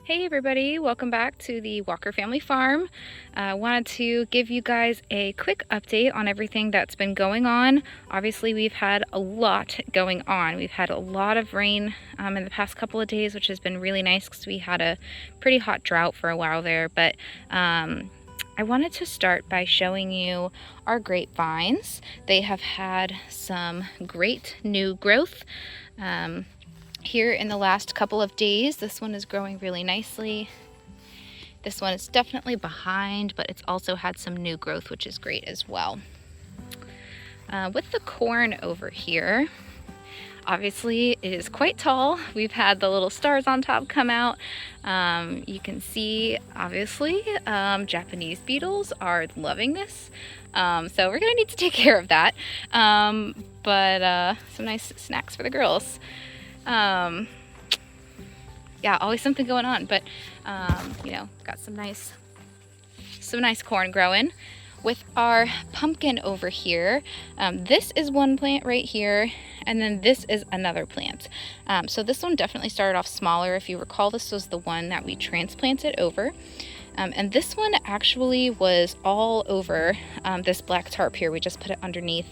Hey everybody, welcome back to the Walker Family Farm. I wanted to give you guys a quick update on everything that's been going on. Obviously we've had a lot going on. We've had a lot of rain in the past couple of days, which has been really nice because we had a pretty hot drought for a while there. But I wanted to start by showing you our grapevines. They have had some great new growth. Here in the last couple of days, this one is growing really nicely. This one is definitely behind, but it's also had some new growth, which is great as well. With the corn over here, obviously it is quite tall. We've had the little stars on top come out. You can see, obviously, Japanese beetles are loving this. So we're gonna need to take care of that. But some nice snacks for the girls. Yeah, always something going on, but you know, got some nice corn growing. With our pumpkin over here, this is one plant right here, and then this is another plant. So this one definitely started off smaller. If you recall, this was the one that we transplanted over. And this one actually was all over this black tarp here. We just put it underneath.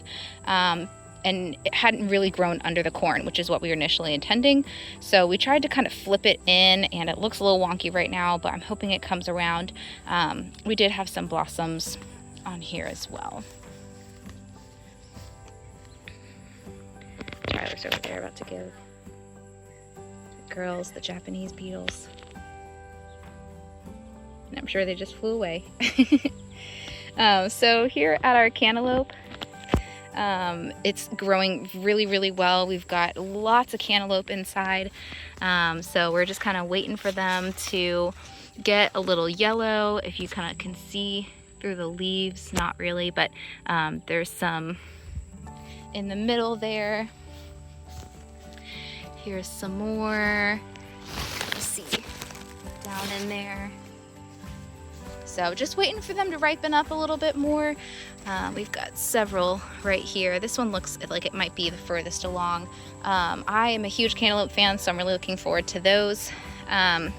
And it hadn't really grown under the corn, which is what we were initially intending. So we tried to kind of flip it in, and it looks a little wonky right now, but I'm hoping it comes around. We did have some blossoms on here as well. Tyler's over there about to give the girls the Japanese beetles. And I'm sure they just flew away. So here at our cantaloupe, it's growing really well. We've got lots of cantaloupe inside, so we're just kind of waiting for them to get a little yellow. If you kind of can see through the leaves, not really, but there's some in the middle there. Here's some more. Let's see, down in there. So just waiting for them to ripen up a little bit more. We've got several right here. This one looks like it might be the furthest along. I am a huge cantaloupe fan, so I'm really looking forward to those. And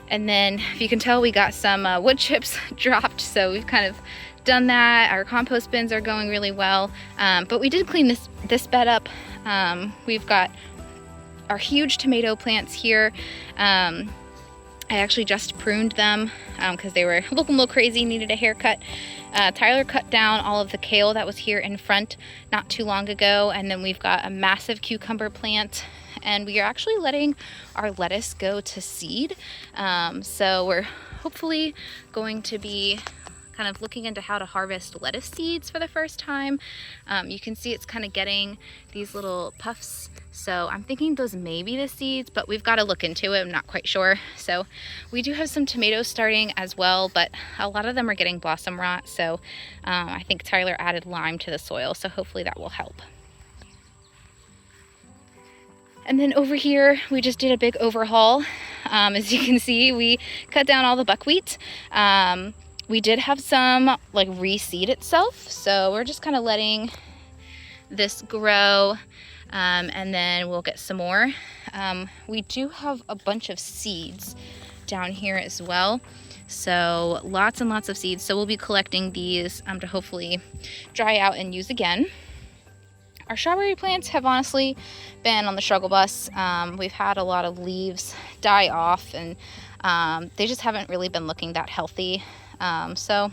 then, if you can tell, we got some wood chips dropped, so we've kind of done that. Our compost bins are going really well, but we did clean this bed up. We've got our huge tomato plants here. I actually just pruned them because they were looking a little crazy, needed a haircut. Tyler cut down all of the kale that was here in front not too long ago, and then we've got a massive cucumber plant, and we are actually letting our lettuce go to seed. So we're hopefully going to be kind of looking into how to harvest lettuce seeds for the first time. You can see it's kind of getting these little puffs, so I'm thinking those may be the seeds, but we've got to look into it. I'm not quite sure. So we do have some tomatoes starting as well, but a lot of them are getting blossom rot, so I think Tyler added lime to the soil, so hopefully that will help. And then over here, we just did a big overhaul. As you can see, we cut down all the buckwheat. We did have some like reseed itself, so we're just kind of letting this grow, and then we'll get some more. We do have a bunch of seeds down here as well, so lots and lots of seeds. So we'll be collecting these to hopefully dry out and use again. Our strawberry plants have honestly been on the struggle bus. We've had a lot of leaves die off, and they just haven't really been looking that healthy. So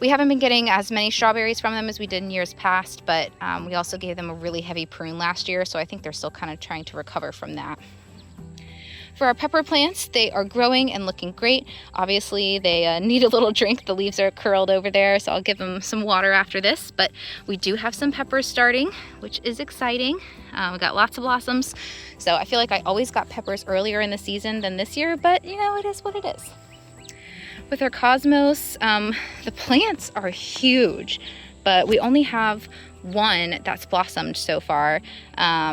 we haven't been getting as many strawberries from them as we did in years past, but we also gave them a really heavy prune last year, so I think they're still kind of trying to recover from that. For our pepper plants, they are growing and looking great. Obviously, they need a little drink. The leaves are curled over there, so I'll give them some water after this, but we do have some peppers starting, which is exciting. We got lots of blossoms, so I feel like I always got peppers earlier in the season than this year, but you know, it is what it is. With our cosmos, the plants are huge, but we only have one that's blossomed so far.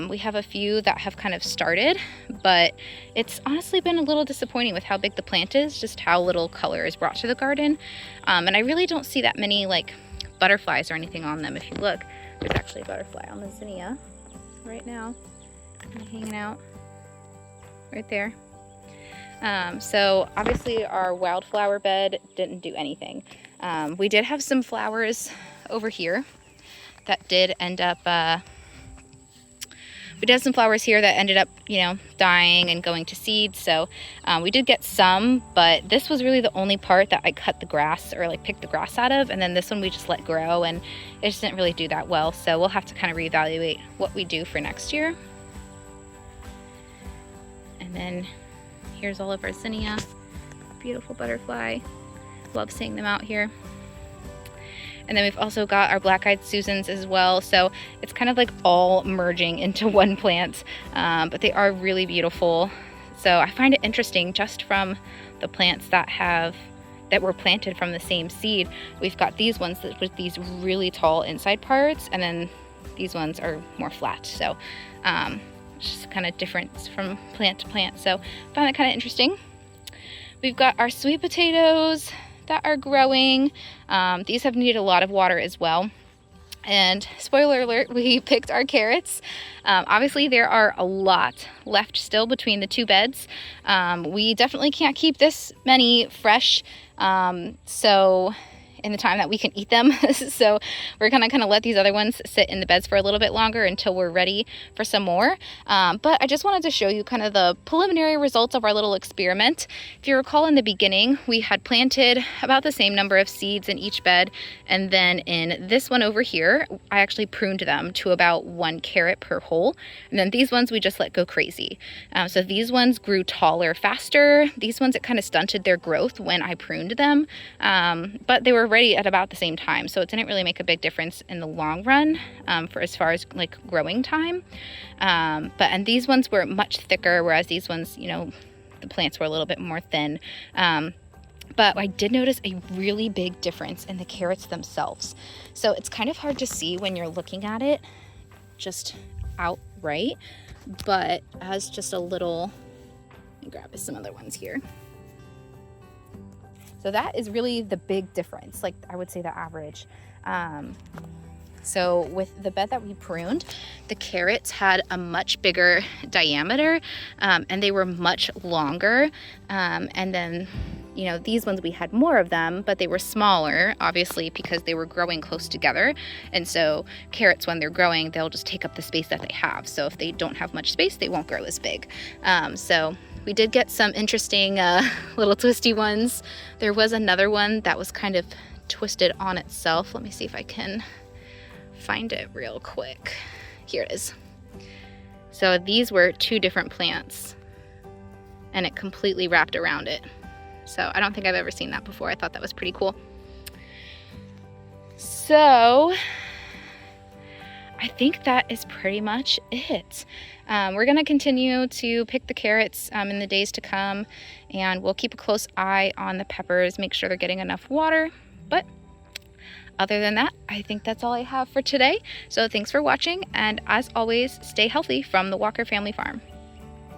We have a few that have kind of started, but it's honestly been a little disappointing with how big the plant is, just how little color is brought to the garden. And I really don't see that many like butterflies or anything on them. If you look, there's actually a butterfly on the zinnia right now, hanging out right there. So obviously our wildflower bed didn't do anything. We did have some flowers over here that did end up, we did have some flowers here that ended up, dying and going to seed. So we did get some, but this was really the only part that I cut the grass or like picked the grass out of. And then this one we just let grow, and it just didn't really do that well. So we'll have to kind of reevaluate what we do for next year. And then here's all of our zinnia. Beautiful butterfly. Love seeing them out here. And then we've also got our black-eyed Susans as well. So it's kind of like all merging into one plant, but they are really beautiful. So I find it interesting just from the plants that were planted from the same seed. We've got these ones with these really tall inside parts, and then these ones are more flat. So just kind of difference from plant to plant. So I found that kind of interesting. We've got our sweet potatoes that are growing. These have needed a lot of water as well. And spoiler alert, we picked our carrots. Obviously there are a lot left still between the two beds. We definitely can't keep this many fresh, so in the time that we can eat them. So we're gonna kind of let these other ones sit in the beds for a little bit longer until we're ready for some more. But I just wanted to show you kind of the preliminary results of our little experiment. If you recall, in the beginning, we had planted about the same number of seeds in each bed. And then in this one over here, I actually pruned them to about 1 carrot per hole. And then these ones we just let go crazy. So these ones grew taller faster. These ones, it kind of stunted their growth when I pruned them. But they were ready at about the same time, so it didn't really make a big difference in the long run for as far as like growing time. And these ones were much thicker, whereas these ones, the plants were a little bit more thin. But I did notice a really big difference in the carrots themselves. So it's kind of hard to see when you're looking at it just outright, but as just a little, let me grab some other ones here. So that is really the big difference, like I would say the average. So with the bed that we pruned, the carrots had a much bigger diameter, and they were much longer. And then, these ones we had more of them, but they were smaller, obviously, because they were growing close together. And so carrots, when they're growing, they'll just take up the space that they have. So if they don't have much space, they won't grow as big. So we did get some interesting little twisty ones. There was another one that was kind of twisted on itself. Let me see if I can find it real quick. Here it is. So these were 2 different plants, and it completely wrapped around it. So I don't think I've ever seen that before. I thought that was pretty cool. So I think that is pretty much it. We're gonna continue to pick the carrots in the days to come, and we'll keep a close eye on the peppers, make sure they're getting enough water. But other than that, I think that's all I have for today. So thanks for watching, and as always, stay healthy from the Walker Family Farm.